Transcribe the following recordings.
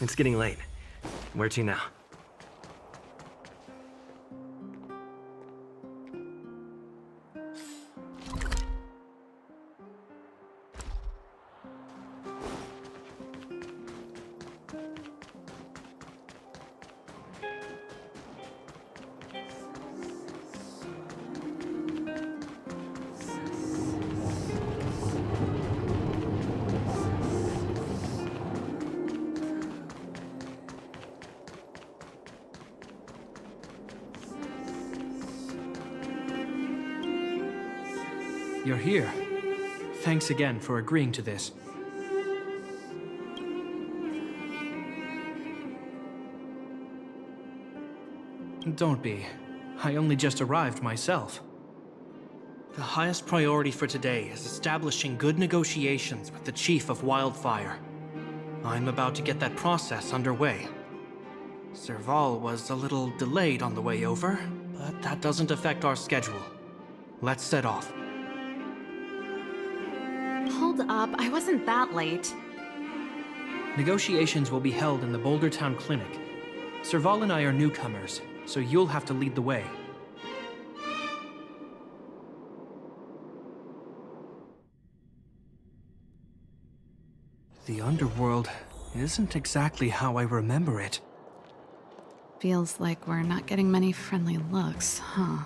It's getting late. Where to now? You're here. Thanks again for agreeing to this. Don't be. I only just arrived myself. The highest priority for today is establishing good negotiations with the Chief of Wildfire. I'm about to get that process underway. Serval was a little delayed on the way over, but that doesn't affect our schedule. Let's set off. Hold up, I wasn't that late. Negotiations will be held in the Boulder Town Clinic. Serval and I are newcomers, so you'll have to lead the way. The underworld isn't exactly how I remember it. Feels like we're not getting many friendly looks, huh?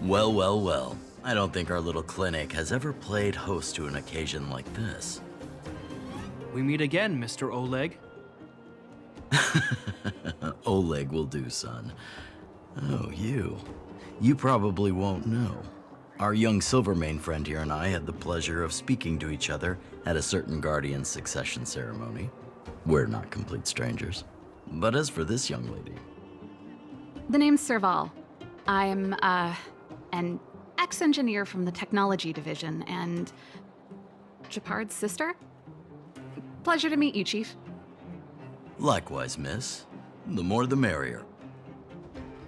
Well, well, well. I don't think our little clinic has ever played host to an occasion like this. We meet again, Mr. Oleg. Oleg will do, son. Oh, you. You probably won't know. Our young Silvermane friend here and I had the pleasure of speaking to each other at a certain Guardian succession ceremony. We're not complete strangers. But as for this young lady... The name's Serval. I'm, an ex-engineer from the technology division, and Japard's sister? Pleasure to meet you, Chief. Likewise, miss. The more the merrier.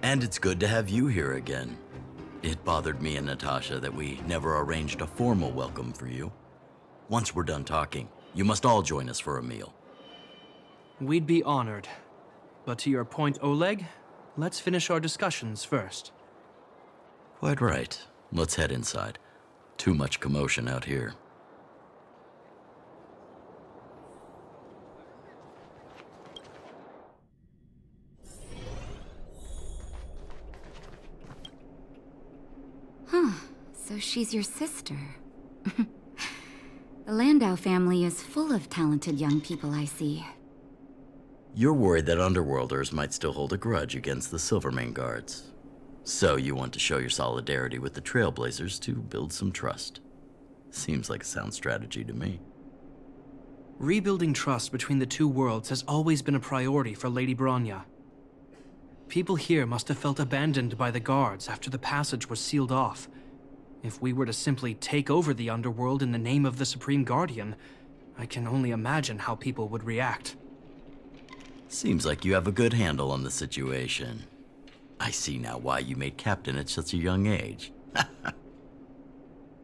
And it's good to have you here again. It bothered me and Natasha that we never arranged a formal welcome for you. Once we're done talking, you must all join us for a meal. We'd be honored. But to your point, Oleg, let's finish our discussions first. Quite right. Let's head inside. Too much commotion out here. Huh. So she's your sister. The Landau family is full of talented young people, I see. You're worried that Underworlders might still hold a grudge against the Silvermane guards. So you want to show your solidarity with the Trailblazers to build some trust. Seems like a sound strategy to me. Rebuilding trust between the two worlds has always been a priority for Lady Bronya. People here must have felt abandoned by the guards after the passage was sealed off. If we were to simply take over the underworld in the name of the Supreme Guardian, I can only imagine how people would react. Seems like you have a good handle on the situation. I see now why you made captain at such a young age.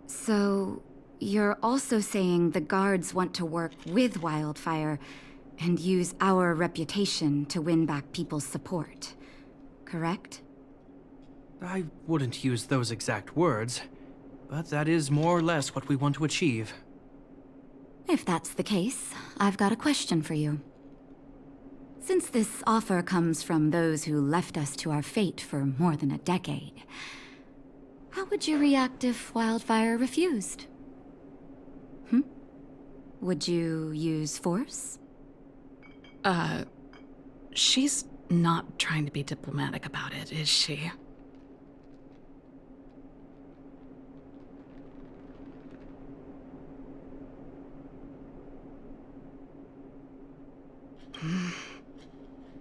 So, you're also saying the guards want to work with Wildfire and use our reputation to win back people's support, correct? I wouldn't use those exact words, but that is more or less what we want to achieve. If that's the case, I've got a question for you. Since this offer comes from those who left us to our fate for more than a decade, how would you react if Wildfire refused? Would you use force? She's not trying to be diplomatic about it, is she?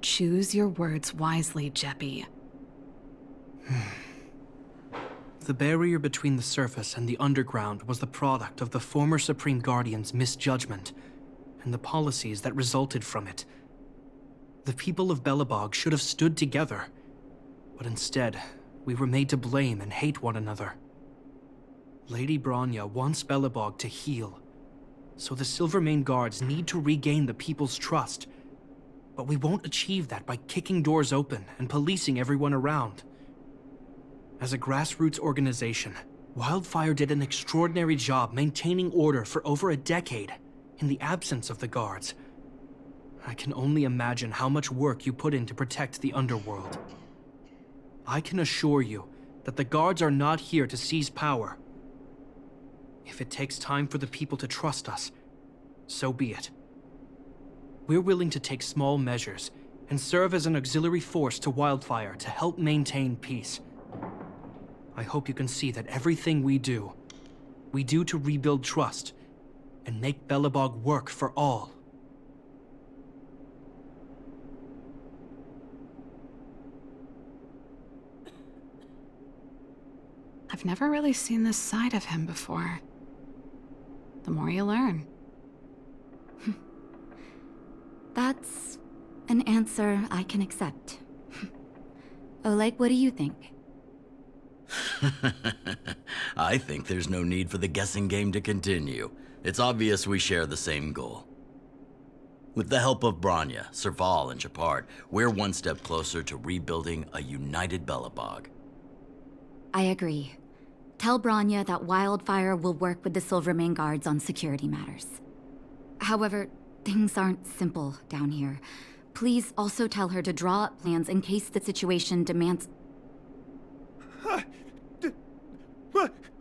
Choose your words wisely, Jeppy. The barrier between the surface and the underground was the product of the former Supreme Guardian's misjudgment and the policies that resulted from it. The people of Belobog should have stood together, but instead, we were made to blame and hate one another. Lady Bronya wants Belobog to heal, so the Silvermane Guards need to regain the people's trust. But we won't achieve that by kicking doors open and policing everyone around. As a grassroots organization, Wildfire did an extraordinary job maintaining order for over a decade in the absence of the guards. I can only imagine how much work you put in to protect the underworld. I can assure you that the guards are not here to seize power. If it takes time for the people to trust us, so be it. We're willing to take small measures and serve as an auxiliary force to Wildfire to help maintain peace. I hope you can see that everything we do to rebuild trust and make Belobog work for all. I've never really seen this side of him before. The more you learn. That's an answer I can accept. Oleg, what do you think? I think there's no need for the guessing game to continue. It's obvious we share the same goal. With the help of Bronya, Serval, and Shepard, we're one step closer to rebuilding a united Belobog. I agree. Tell Bronya that Wildfire will work with the Silvermane Guards on security matters. However, things aren't simple down here. Please also tell her to draw up plans in case the situation demands...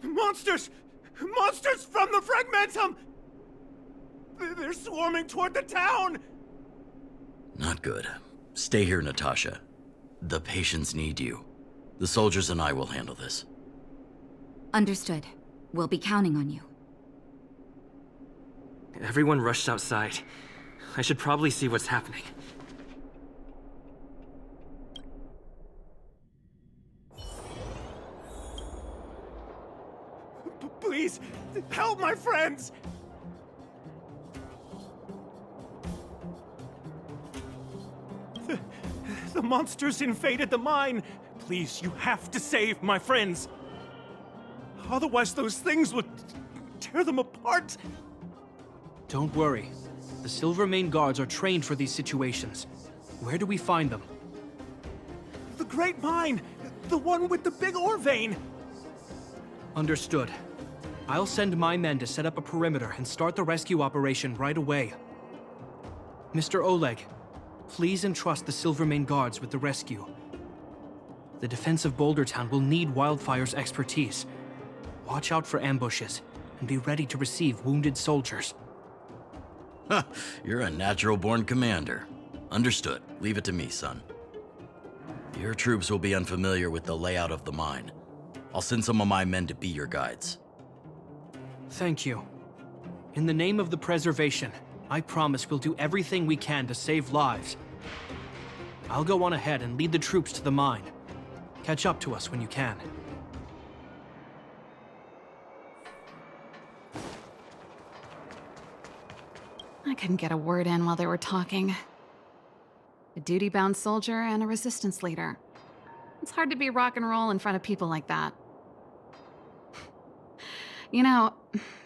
Monsters! Monsters from the Fragmentum! They're swarming toward the town! Not good. Stay here, Natasha. The patients need you. The soldiers and I will handle this. Understood. We'll be counting on you. Everyone rushed outside. I should probably see what's happening. Please, help my friends! The monsters invaded the mine. Please, you have to save my friends. Otherwise, those things would tear them apart. Don't worry. The Silvermane Guards are trained for these situations. Where do we find them? The Great Mine! The one with the big ore vein! Understood. I'll send my men to set up a perimeter and start the rescue operation right away. Mr. Oleg, please entrust the Silvermane Guards with the rescue. The defense of Boulder Town will need Wildfire's expertise. Watch out for ambushes, and be ready to receive wounded soldiers. You're a natural-born commander. Understood. Leave it to me, son. Your troops will be unfamiliar with the layout of the mine. I'll send some of my men to be your guides. Thank you. In the name of the preservation, I promise we'll do everything we can to save lives. I'll go on ahead and lead the troops to the mine. Catch up to us when you can. I couldn't get a word in while they were talking. A duty-bound soldier and a resistance leader. It's hard to be rock and roll in front of people like that. You know,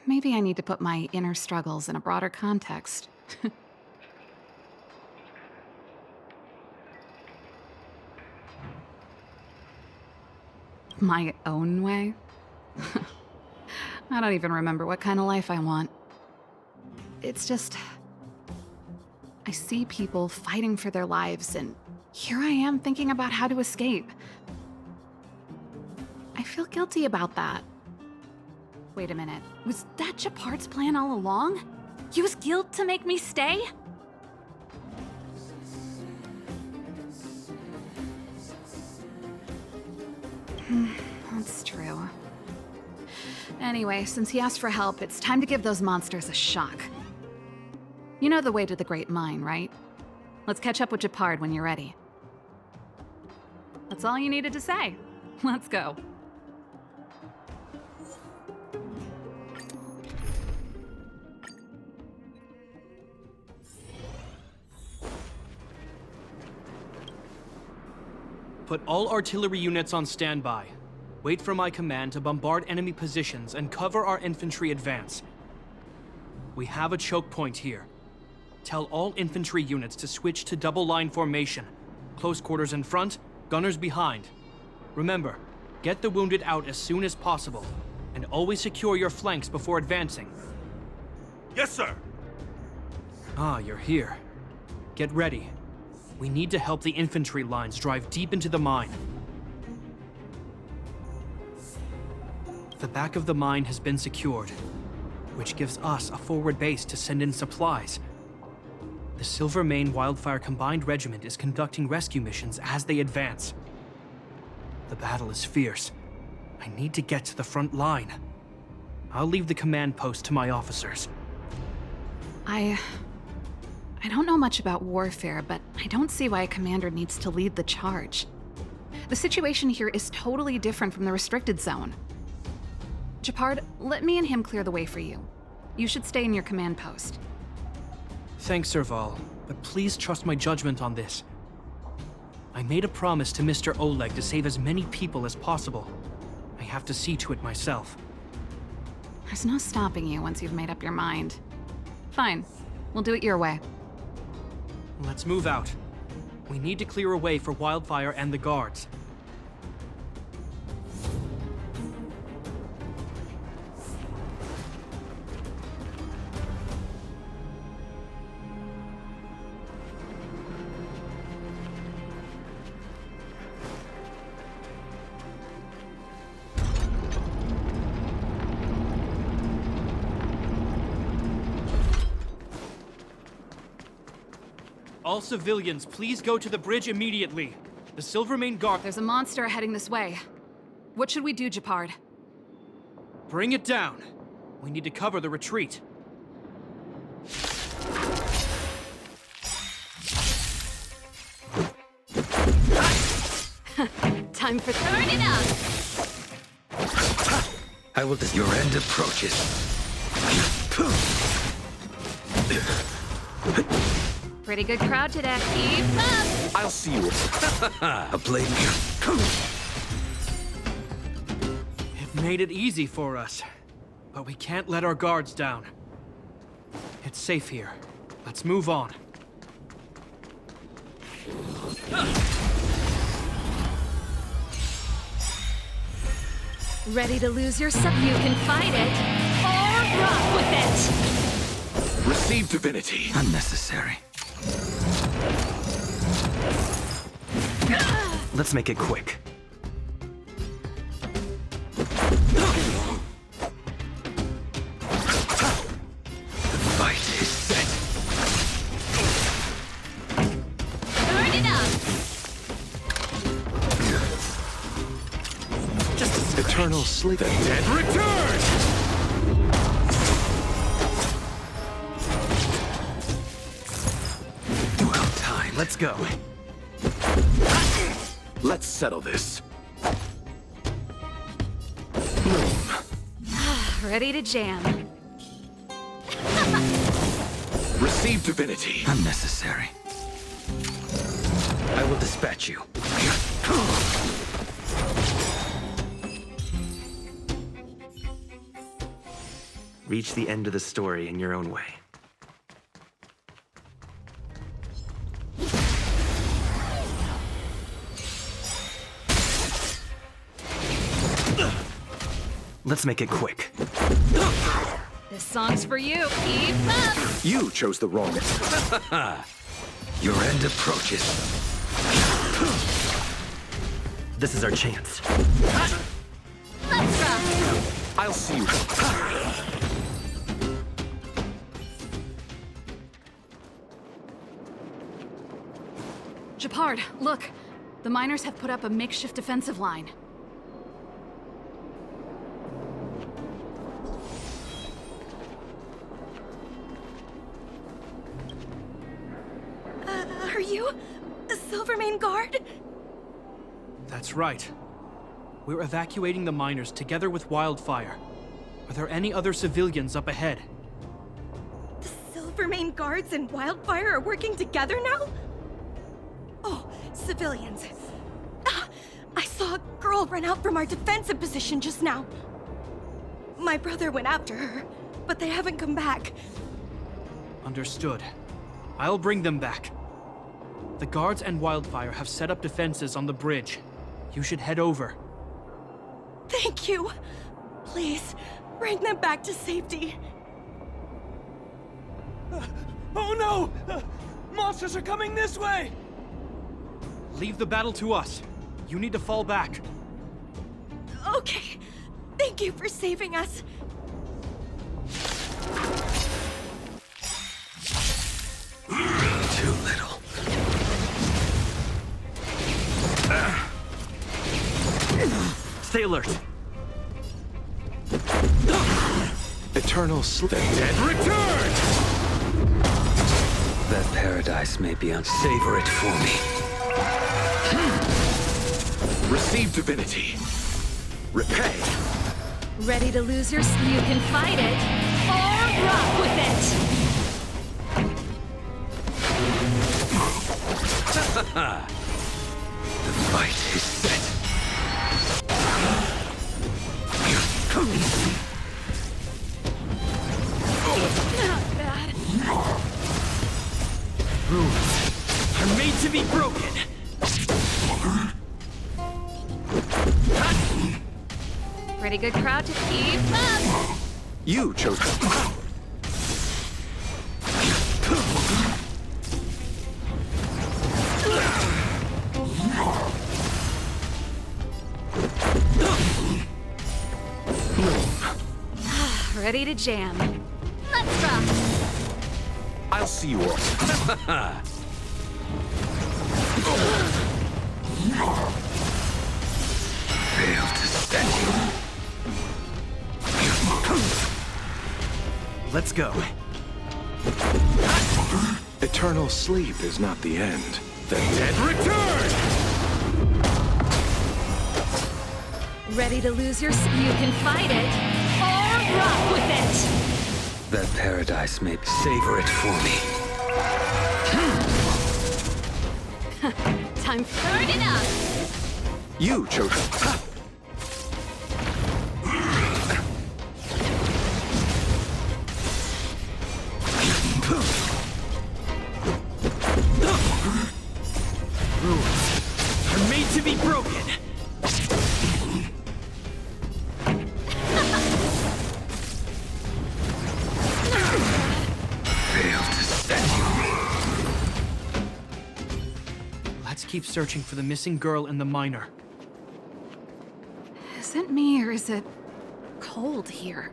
maybe I need to put my inner struggles in a broader context. My own way? I don't even remember what kind of life I want. It's just... I see people fighting for their lives, and here I am thinking about how to escape. I feel guilty about that. Wait a minute. Was that Shepard's plan all along? Use guilt to make me stay? That's true. Anyway, since he asked for help, it's time to give those monsters a shock. You know the way to the Great Mine, right? Let's catch up with Shepard when you're ready. That's all you needed to say. Let's go. Put all artillery units on standby. Wait for my command to bombard enemy positions and cover our infantry advance. We have a choke point here. Tell all infantry units to switch to double line formation. Close quarters in front, gunners behind. Remember, get the wounded out as soon as possible, and always secure your flanks before advancing. Yes, sir. Ah, you're here. Get ready. We need to help the infantry lines drive deep into the mine. The back of the mine has been secured, which gives us a forward base to send in supplies. The Silvermane Wildfire Combined Regiment is conducting rescue missions as they advance. The battle is fierce. I need to get to the front line. I'll leave the command post to my officers. I don't know much about warfare, but I don't see why a commander needs to lead the charge. The situation here is totally different from the restricted zone. Gepard, let me and him clear the way for you. You should stay in your command post. Thanks, Serval, but please trust my judgment on this. I made a promise to Mr. Oleg to save as many people as possible. I have to see to it myself. There's no stopping you once you've made up your mind. Fine, we'll do it your way. Let's move out. We need to clear a way for Wildfire and the guards. All civilians, please go to the bridge immediately. The Silvermane Guard... There's a monster heading this way. What should we do, Gepard? Bring it down. We need to cover the retreat. Time for turn it up! I will Your end approaches. Pretty good crowd today. Keep up! I'll see you. A blade. It made it easy for us, but we can't let our guards down. It's safe here. Let's move on. Ready to lose your sub? You can fight it, or rock with it! Receive divinity. Unnecessary. Let's make it quick. The fight is set. Turn it up! Just a Eternal sleep. The dead return! Well timed. Let's go. Let's settle this. Ready to jam. Receive divinity. Unnecessary. I will dispatch you. Reach the end of the story in your own way. Let's make it quick. This song's for you. Keep up! You chose the wrong. Your end approaches. This is our chance. Let's rock! I'll see you. Gepard, look. The miners have put up a makeshift defensive line. Are you a Silvermane Guard? That's right. We're evacuating the miners together with Wildfire. Are there any other civilians up ahead? The Silvermane Guards and Wildfire are working together now? Oh, civilians. Ah, saw a girl run out from our defensive position just now. My brother went after her, but they haven't come back. Understood. I'll bring them back. The guards and Wildfire have set up defenses on the bridge. You should head over. Thank you. Please, bring them back to safety. Oh no! Monsters are coming this way! Leave the battle to us. You need to fall back. Okay. Thank you for saving us. Too little. Stay alert. Eternal sleep. The dead return! That paradise may be savor it for me. Receive divinity. Repay. Ready to lose your... You can fight it, or rock with it! The fight is set. Not bad. Rules are made to be broken. Pretty good crowd to keep up. You chose. Ready to jam. Let's rock. I'll see you all. Fail to stand you. Let's go. Eternal sleep is not the end. The dead return! Ready to lose your... You can fight it, or rock with it! That paradise may savor it for me. Time to burn it up. You chose. Rules are made to be broken. Fail to stand Let's keep searching for the missing girl and the miner. Is it me or is it cold here?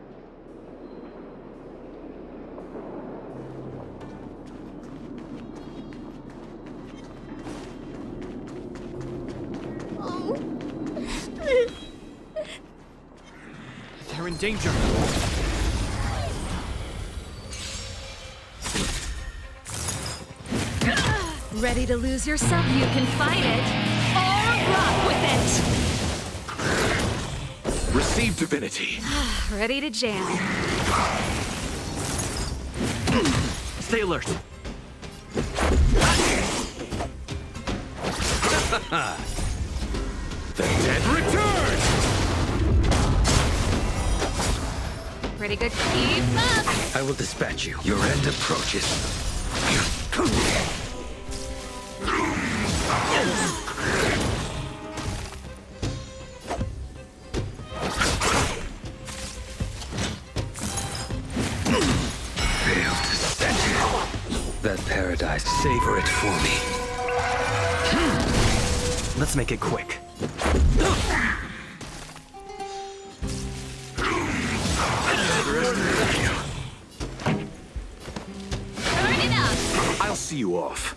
They're in danger. Ready to lose yourself? You can fight it, or rock with it! you. Receive divinity. Ready to jam. Stay alert. The dead return! Pretty good keep up. I will dispatch you. Your end approaches. Fail to stand you. That paradise, savor it for me. Let's make it quick. Burn it up. I'll see you off.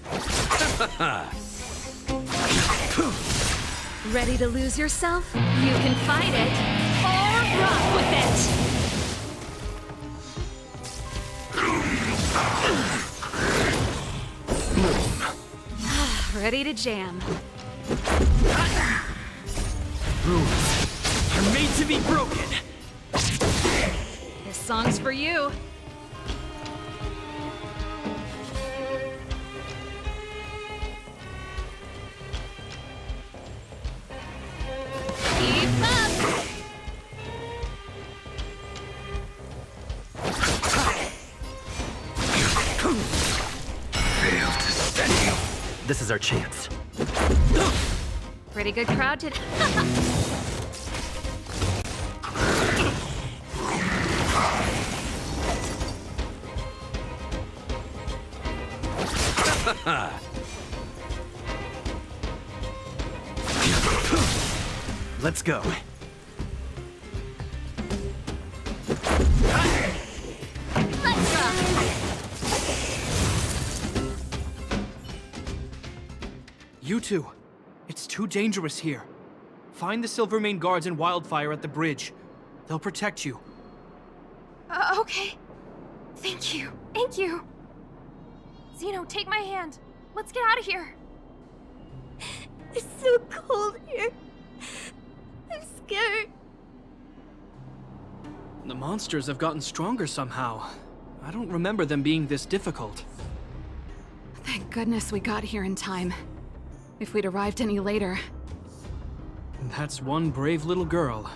Ready to lose yourself? You can fight it, or rock with it! Ready to jam. Rules are made to be broken. This song's for you. This is our chance. Pretty good crowd today. Let's go. Let's go. You two, it's too dangerous here. Find the Silvermane guards and Wildfire at the bridge. They'll protect you. Okay. Thank you. Thank you. Zeno, take my hand. Let's get out of here. It's so cold here. I'm scared. The monsters have gotten stronger somehow. I don't remember them being this difficult. Thank goodness we got here in time. If we'd arrived any later. That's one brave little girl.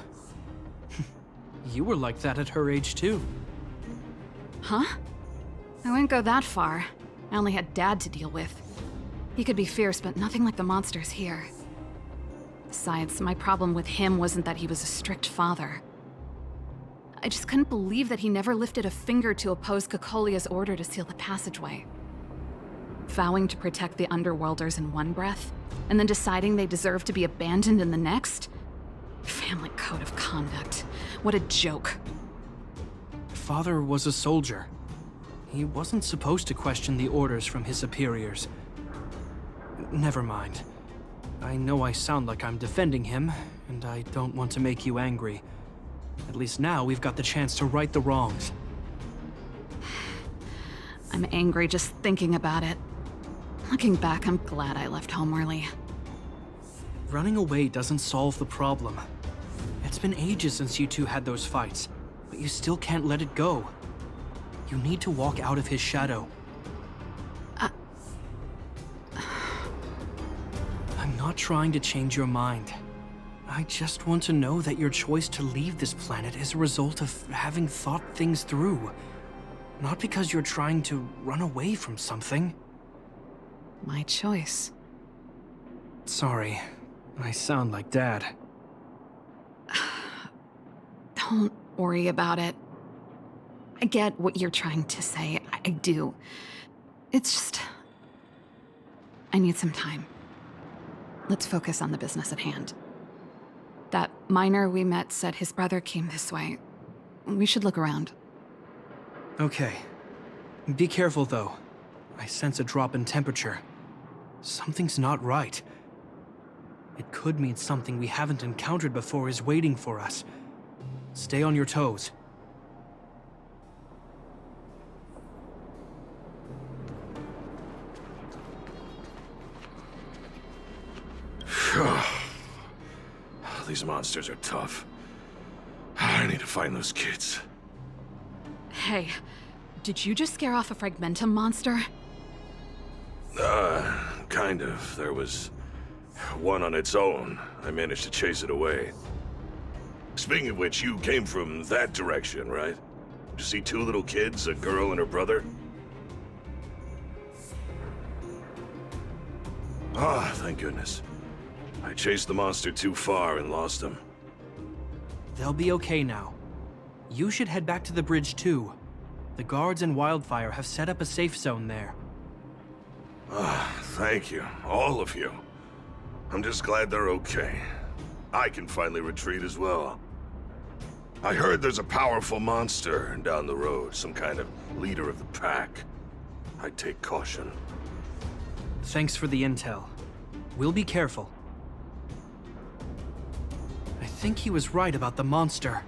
You were like that at her age too. Huh? I wouldn't go that far. I only had Dad to deal with. He could be fierce, but nothing like the monsters here. Besides, my problem with him wasn't that he was a strict father. I just couldn't believe that he never lifted a finger to oppose Cocolia's order to seal the passageway. Vowing to protect the Underworlders in one breath, and then deciding they deserve to be abandoned in the next? Family code of conduct. What a joke. Father was a soldier. He wasn't supposed to question the orders from his superiors. Never mind. I know I sound like I'm defending him, and I don't want to make you angry. At least now we've got the chance to right the wrongs. I'm angry just thinking about it. Looking back, I'm glad I left home early. Running away doesn't solve the problem. It's been ages since you two had those fights, but you still can't let it go. You need to walk out of his shadow. I'm not trying to change your mind. I just want to know that your choice to leave this planet is a result of having thought things through. Not because you're trying to run away from something. My choice. Sorry, I sound like Dad. Don't worry about it. I get what you're trying to say. I do. It's just... I need some time. Let's focus on the business at hand. That miner we met said his brother came this way. We should look around. Okay. Be careful, though. I sense a drop in temperature. Something's not right. It could mean something we haven't encountered before is waiting for us. Stay on your toes. These monsters are tough. I need to find those kids. Hey, did you just scare off a Fragmentum monster? Kind of. There was one on its own. I managed to chase it away. Speaking of which, you came from that direction, right? Did you see two little kids, a girl and her brother? Ah, thank goodness. I chased the monster too far and lost him. They'll be okay now. You should head back to the bridge, too. The guards and Wildfire have set up a safe zone there. Ah, thank you. All of you. I'm just glad they're okay. I can finally retreat as well. I heard there's a powerful monster down the road, some kind of leader of the pack. I'd take caution. Thanks for the intel. We'll be careful. I think he was right about the monster.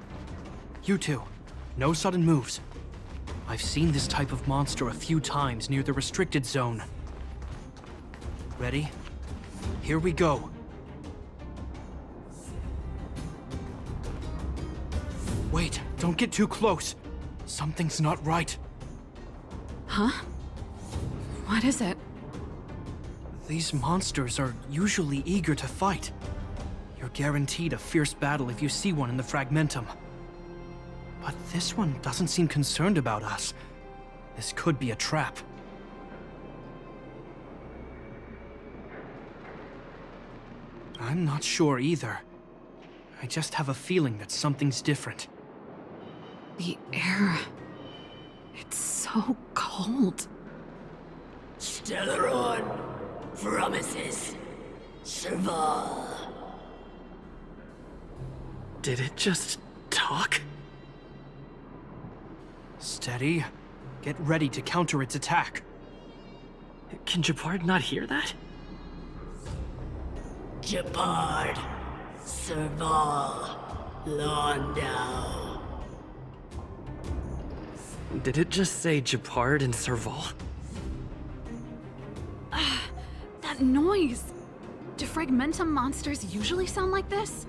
You two, no sudden moves. I've seen this type of monster a few times near the restricted zone. Ready? Here we go. Wait, don't get too close. Something's not right. Huh? What is it? These monsters are usually eager to fight. You're guaranteed a fierce battle if you see one in the Fragmentum. But this one doesn't seem concerned about us. This could be a trap. I'm not sure either. I just have a feeling that something's different. The air. It's so cold. Stellaron promises Serval. Did it just talk? Steady. Get ready to counter its attack. Can Japard not hear that? Japard, Serval, Londau. Did it just say Japard and Serval? That noise! Do fragmentum monsters usually sound like this?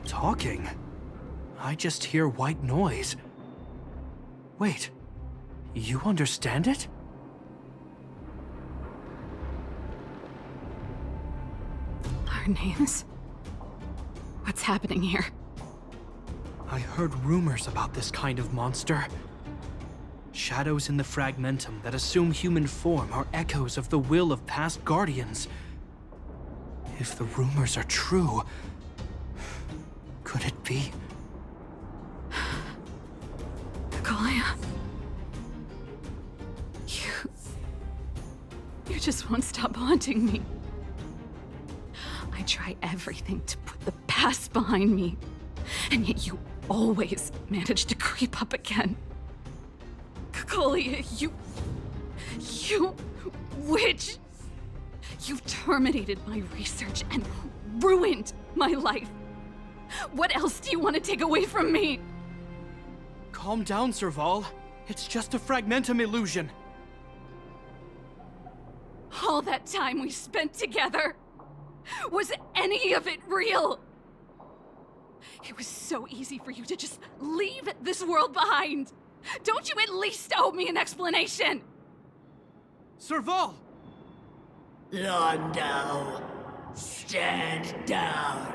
Talking? I just hear white noise. Wait, you understand it? Our names? What's happening here? I heard rumors about this kind of monster. Shadows in the fragmentum that assume human form are echoes of the will of past guardians. If the rumors are true, could it be? Kalia. You just won't stop haunting me. I try everything to put the past behind me, and yet you always manage to creep up again. Kalia, you witch! You've terminated my research and ruined my life. What else do you want to take away from me? Calm down, Serval. It's just a fragmentum illusion. All that time we spent together, was any of it real? It was so easy for you to just leave this world behind. Don't you at least owe me an explanation? Serval! Londau, stand down.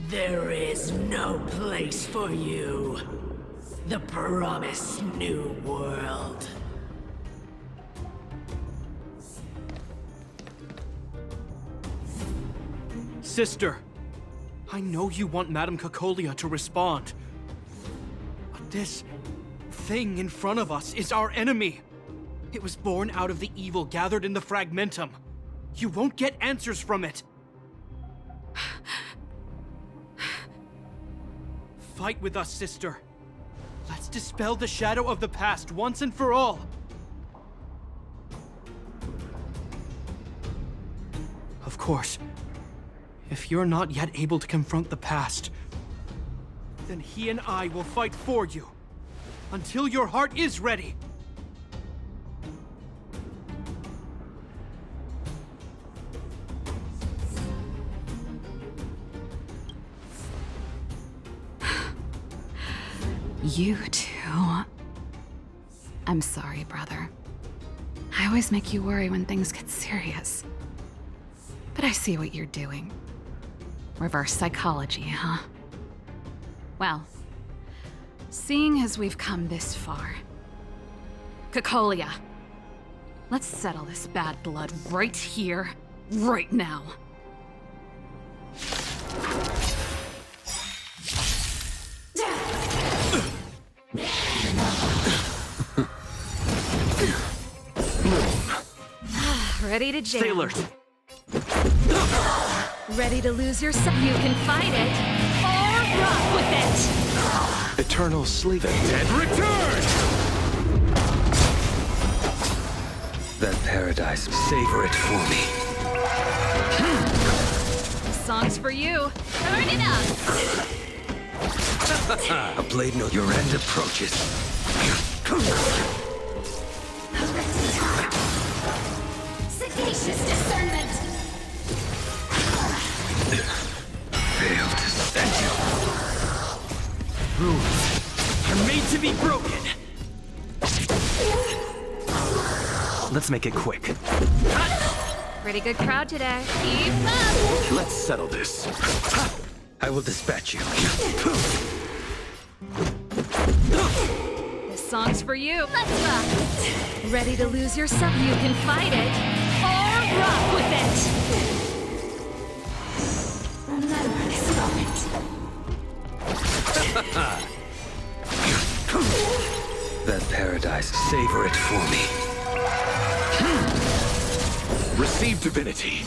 There is no place for you. The promised new world. Sister, I know you want Madame Cacolia to respond. But this thing in front of us is our enemy. It was born out of the evil gathered in the fragmentum. You won't get answers from it. Fight with us, sister. Let's dispel the shadow of the past once and for all. Of course, if you're not yet able to confront the past, then he and I will fight for you until your heart is ready. You too. I'm sorry, brother. I always make you worry when things get serious. But I see what you're doing. Reverse psychology, huh? Well, seeing as we've come this far, Cacolia, let's settle this bad blood right here, right now. Ready to jam. Stay alert. Ready to lose yourself? You can fight it, or rock with it! Eternal sleep. The dead return! That paradise, savor it for me. This song's for you. Turn it up! A blade note. Your end approaches. Sagacious discernment! Fail to send you. Rules are made to be broken. Let's make it quick. Pretty good crowd today. Keep up! Let's settle this. I will dispatch you. This song's for you. Let's rock. Ready to lose yourself? You can fight it or rock with it. Remember this moment. That paradise, savor it for me. Receive divinity.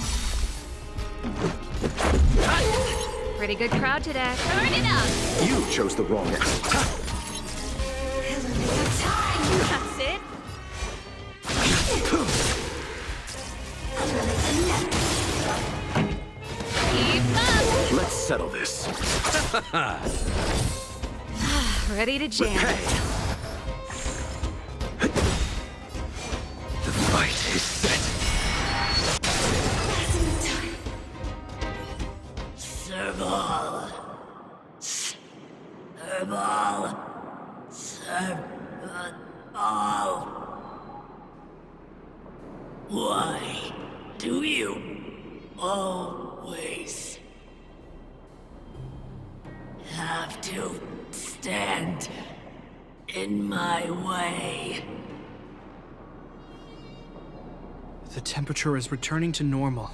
Pretty good crowd today. Turn it up. You chose the wrong end. That's it. Keep up. Let's settle this. Ready to jam. The fight is set. Serval. Serval. Serval. Why do you always have to stand in my way? The temperature is returning to normal.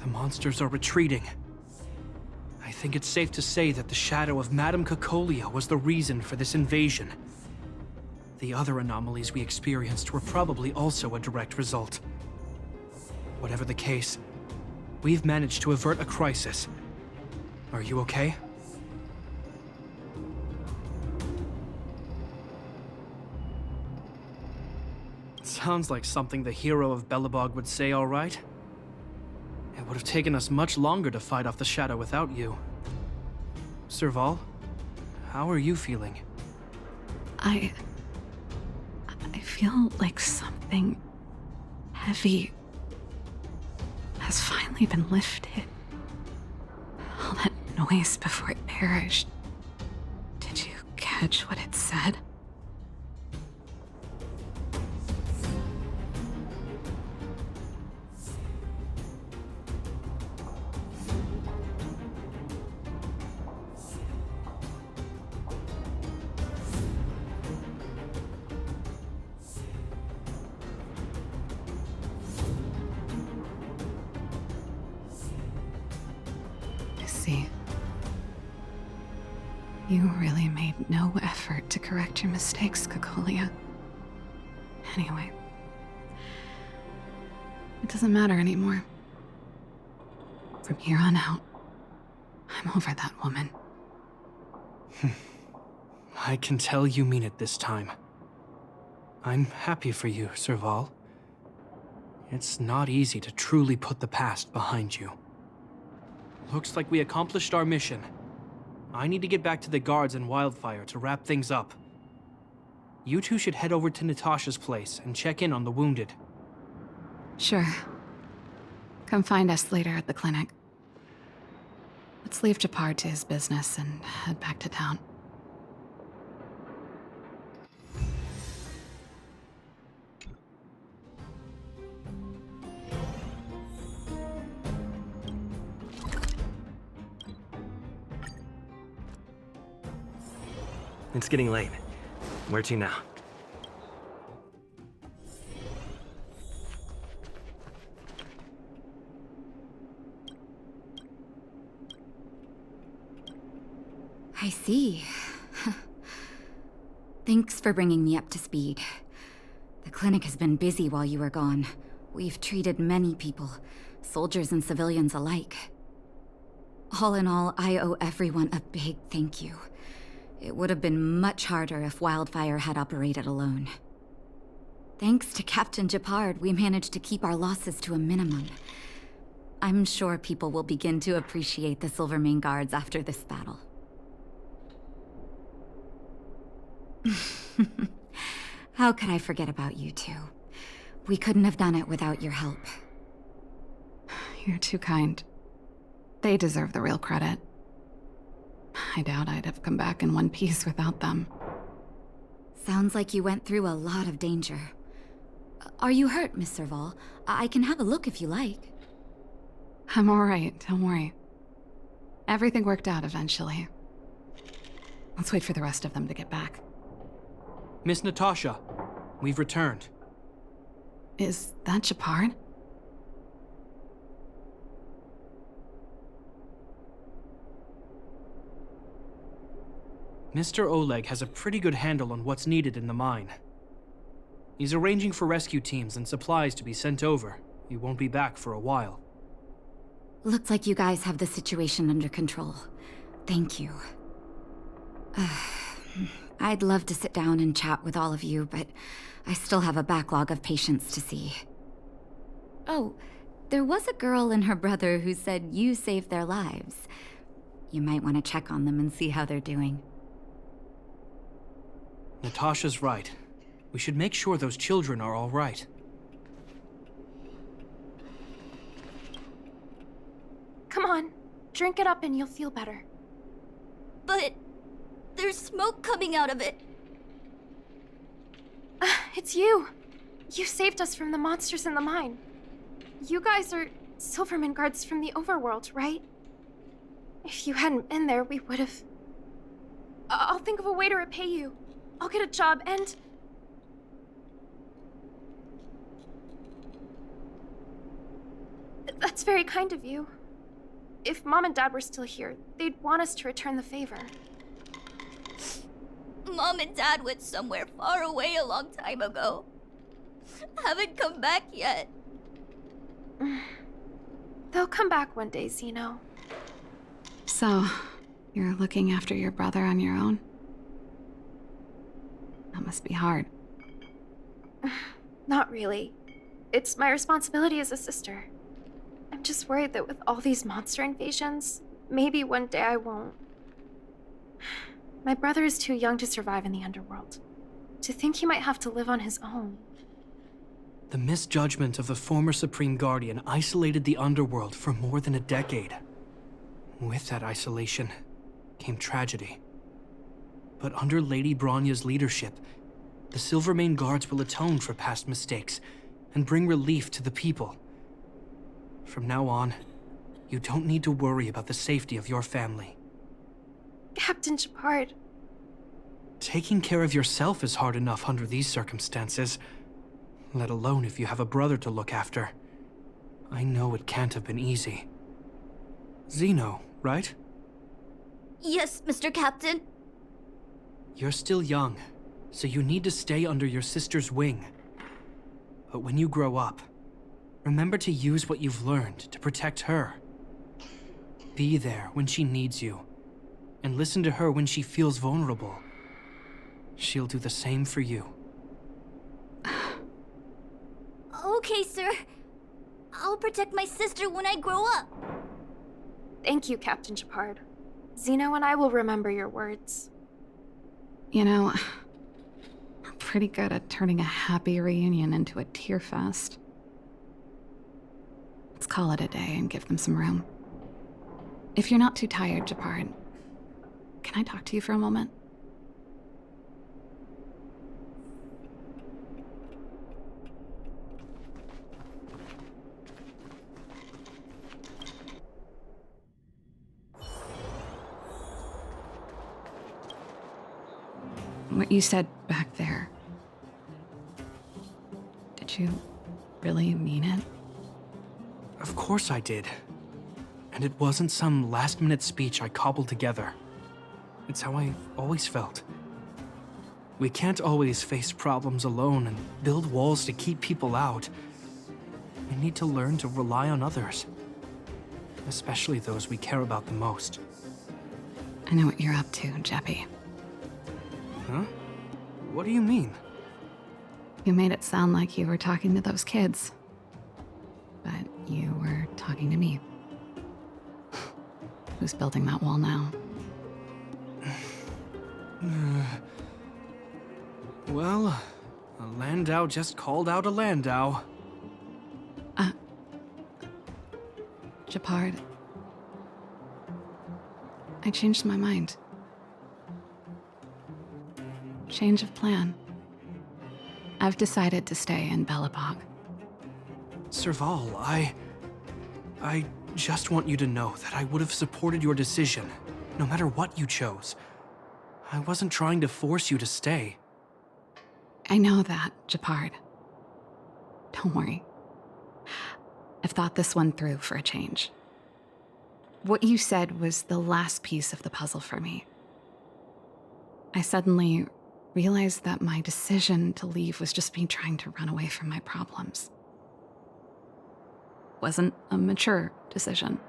The monsters are retreating. I think it's safe to say that the shadow of Madame Cacolia was the reason for this invasion. The other anomalies we experienced were probably also a direct result. Whatever the case, we've managed to avert a crisis. Are you okay? Sounds like something the hero of Belobog would say, all right? It would have taken us much longer to fight off the shadow without you. Serval, how are you feeling? I feel like something heavy has finally been lifted. All that noise before it perished. Did you catch what it said? See, you really made no effort to correct your mistakes, Cacolia. Anyway, it doesn't matter anymore. From here on out, I'm over that woman. I can tell you mean it this time. I'm happy for you, Serval. It's not easy to truly put the past behind you. Looks like we accomplished our mission. I need to get back to the guards and Wildfire to wrap things up. You two should head over to Natasha's place and check in on the wounded. Sure. Come find us later at the clinic. Let's leave Japard to his business and head back to town. It's getting late. Where to now? I see. Thanks for bringing me up to speed. The clinic has been busy while you were gone. We've treated many people, soldiers and civilians alike. All in all, I owe everyone a big thank you. It would have been much harder if Wildfire had operated alone. Thanks to Captain Japard, we managed to keep our losses to a minimum. I'm sure people will begin to appreciate the Silvermane Guards after this battle. How could I forget about you two? We couldn't have done it without your help. You're too kind. They deserve the real credit. I doubt I'd have come back in one piece without them. Sounds like you went through a lot of danger. Are you hurt, Miss Serval? I can have a look if you like. I'm all right, don't worry. Everything worked out eventually. Let's wait for the rest of them to get back. Miss Natasha, we've returned. Is that Shepard? Mr. Oleg has a pretty good handle on what's needed in the mine. He's arranging for rescue teams and supplies to be sent over. He won't be back for a while. Looks like you guys have the situation under control. Thank you. I'd love to sit down and chat with all of you, but I still have a backlog of patients to see. Oh, there was a girl and her brother who said you saved their lives. You might want to check on them and see how they're doing. Natasha's right. We should make sure those children are all right. Come on, drink it up and you'll feel better. But there's smoke coming out of it. It's you. You saved us from the monsters in the mine. You guys are Silverman guards from the overworld, right? If you hadn't been there, we would have... I'll think of a way to repay you. I'll get a job and... That's very kind of you. If Mom and Dad were still here, they'd want us to return the favor. Mom and Dad went somewhere far away a long time ago. Haven't come back yet. They'll come back one day, Zeno. So, you're looking after your brother on your own? That must be hard. Not really. It's my responsibility as a sister. I'm just worried that with all these monster invasions, maybe one day I won't. My brother is too young to survive in the underworld. To think he might have to live on his own. The misjudgment of the former Supreme Guardian isolated the underworld for more than a decade. With that isolation came tragedy. But under Lady Bronya's leadership, the Silvermane Guards will atone for past mistakes and bring relief to the people. From now on, you don't need to worry about the safety of your family. Captain Shepard. Taking care of yourself is hard enough under these circumstances, let alone if you have a brother to look after. I know it can't have been easy. Zeno, right? Yes, Mr. Captain. You're still young, so you need to stay under your sister's wing. But when you grow up, remember to use what you've learned to protect her. Be there when she needs you, and listen to her when she feels vulnerable. She'll do the same for you. Okay, sir. I'll protect my sister when I grow up. Thank you, Captain Shepard. Zeno and I will remember your words. You know, I'm pretty good at turning a happy reunion into a tear fest. Let's call it a day and give them some room. If you're not too tired, Shepard, can I talk to you for a moment? What you said back there, did you really mean it? Of course I did. And it wasn't some last-minute speech I cobbled together. It's how I always felt. We can't always face problems alone and build walls to keep people out. We need to learn to rely on others, especially those we care about the most. I know what you're up to, Jeppy. Huh? What do you mean? You made it sound like you were talking to those kids. But you were talking to me. Who's building that wall now? Well, a Landau just called out a Landau. Shepard. I changed my mind. Change of plan. I've decided to stay in Belobog. Serval, just want you to know that I would have supported your decision, no matter what you chose. I wasn't trying to force you to stay. I know that, Japard. Don't worry. I've thought this one through for a change. What you said was the last piece of the puzzle for me. I suddenly realized that my decision to leave was just me trying to run away from my problems. Wasn't a mature decision.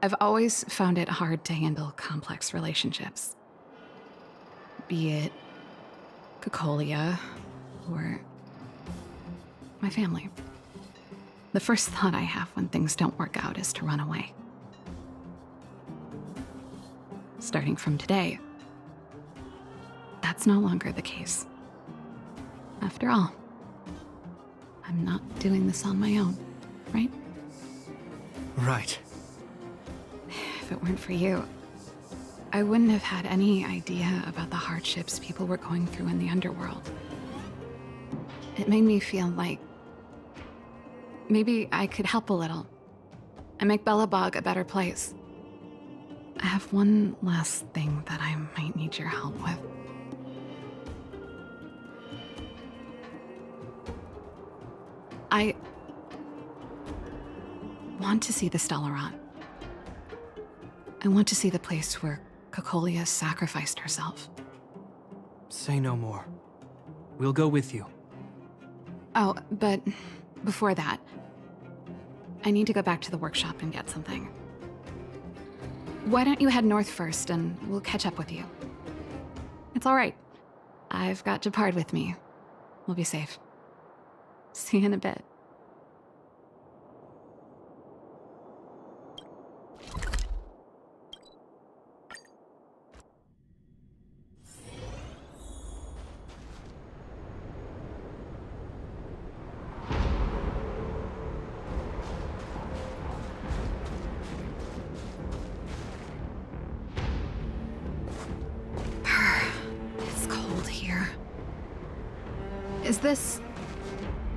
I've always found it hard to handle complex relationships. Be it Cocolia or my family. The first thought I have when things don't work out is to run away. Starting from today, that's no longer the case. After all, I'm not doing this on my own, right? Right. If it weren't for you, I wouldn't have had any idea about the hardships people were going through in the underworld. It made me feel like maybe I could help a little and make Belobog a better place. I have one last thing that I might need your help with. I want to see the Stellaron. I want to see the place where Cocolia sacrificed herself. Say no more. We'll go with you. Oh, but before that, I need to go back to the workshop and get something. Why don't you head north first and we'll catch up with you? It's all right. I've got Japard with me. We'll be safe. See you in a bit. It's cold here. Is this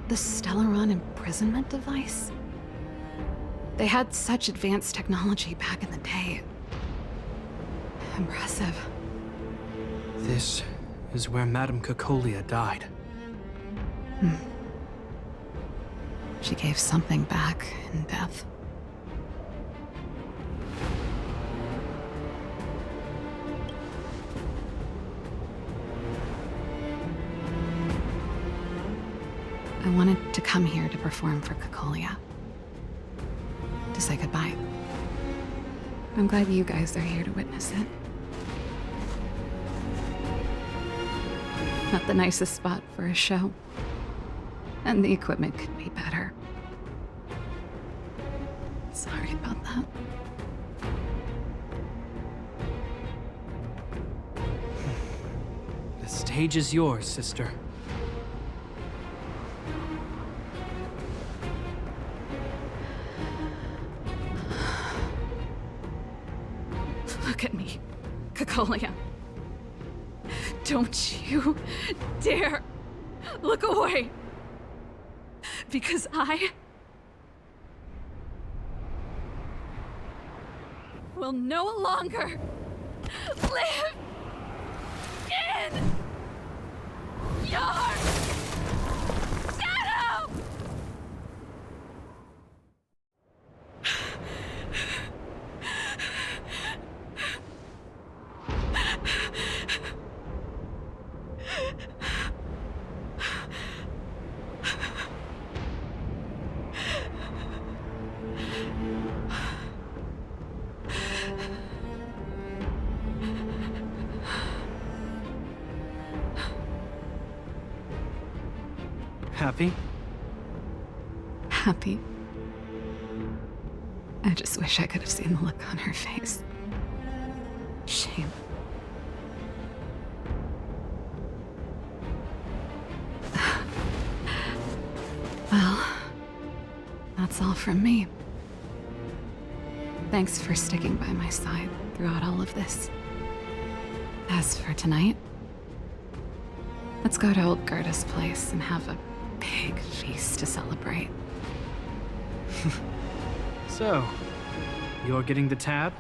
the Stellaron imprisonment device? They had such advanced technology back in the day. Impressive. This is where Madame Cocolia died. She gave something back in death. I wanted to come here to perform for Cocolia. To say goodbye. I'm glad you guys are here to witness it. Not the nicest spot for a show. And the equipment could be better. Sorry about that. The stage is yours, sister. Look at me, Cocolia. Don't you dare look away. Because I will no longer live in your shadow! Happy? Happy. I just wish I could have seen the look on her face. Shame. Well, that's all from me. Thanks for sticking by my side throughout all of this. As for tonight, let's go to old Gerda's place and have a big feast to celebrate. So, you're getting the tab?